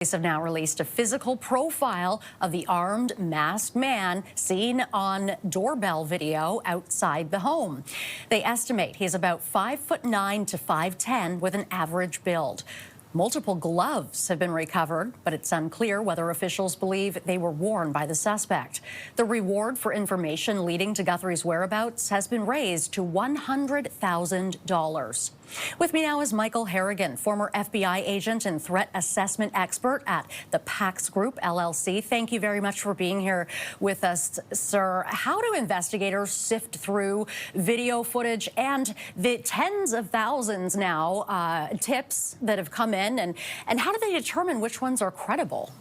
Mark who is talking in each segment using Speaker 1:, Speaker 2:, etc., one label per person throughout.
Speaker 1: Police have now released a physical profile of the armed, masked man seen on doorbell video outside the home. They estimate he's about 5'9" to 5'10" with an average build. Multiple gloves have been recovered, but it's unclear whether officials believe they were worn by the suspect. The reward for information leading to Guthrie's whereabouts has been raised to $100,000. With me now is Michael Harrigan, former FBI agent and threat assessment expert at the Pax Group, LLC. Thank you very much for being here with us, sir. How do investigators sift through video footage and the tens of thousands now tips that have come in, and how do they determine which ones are credible?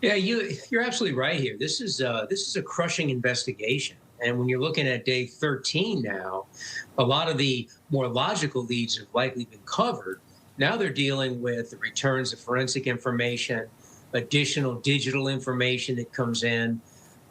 Speaker 2: Yeah, you're absolutely right here. This is a crushing investigation. And when you're looking at day 13 now, a lot of the more logical leads have likely been covered. Now they're dealing with the returns of forensic information, additional digital information that comes in,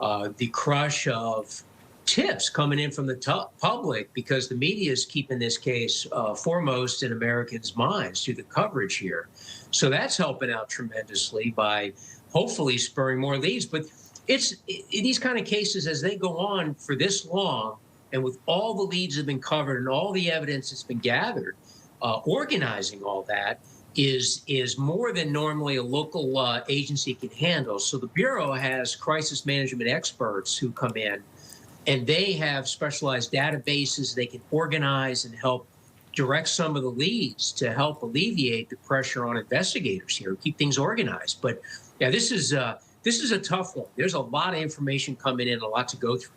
Speaker 2: the crush of tips coming in from the public, because the media is keeping this case foremost in Americans' minds through the coverage here. So that's helping out tremendously by hopefully spurring more leads. But it's in these kind of cases, as they go on for this long, and with all the leads that have been covered and all the evidence that's been gathered, organizing all that is more than normally a local agency can handle. So the Bureau has crisis management experts who come in, and they have specialized databases they can organize and help direct some of the leads to help alleviate the pressure on investigators here, keep things organized. But yeah, this is a tough one. There's a lot of information coming in, a lot to go through.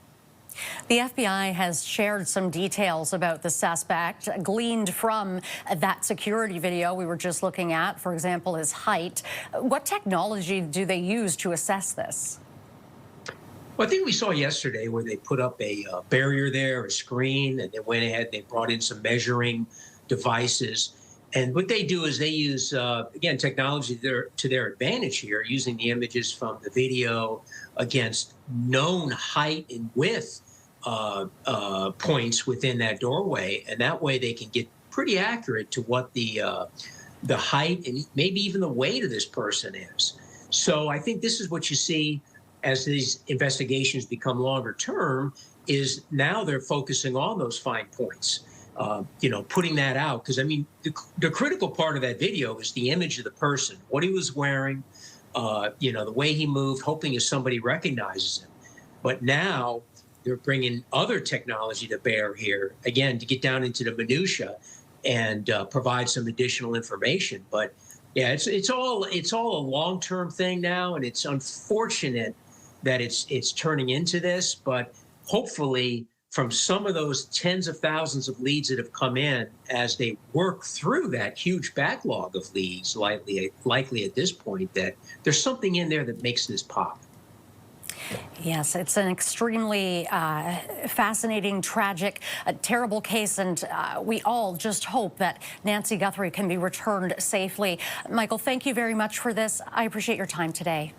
Speaker 1: The FBI has shared some details about the suspect gleaned from that security video we were just looking at, for example, his height. What technology do they use to assess this?
Speaker 2: Well, I think we saw yesterday where they put up a barrier there, a screen, and they went ahead, they brought in some measuring devices. And what they do is they use, again, technology to their advantage here, using the images from the video against known height and width points within that doorway. And that way they can get pretty accurate to what the height and maybe even the weight of this person is. So I think this is what you see as these investigations become longer term, is now they're focusing on those fine points. Putting that out, because I mean, the critical part of that video is the image of the person, what he was wearing, the way he moved, hoping if somebody recognizes him. But now they're bringing other technology to bear here, again, to get down into the minutia and provide some additional information. But yeah, it's all a long-term thing now, and it's unfortunate that it's turning into this. But hopefully, from some of those tens of thousands of leads that have come in, as they work through that huge backlog of leads, likely at this point, that there's something in there that makes this pop.
Speaker 1: Yes, it's an extremely fascinating, tragic, terrible case, and we all just hope that Nancy Guthrie can be returned safely. Michael, thank you very much for this. I appreciate your time today.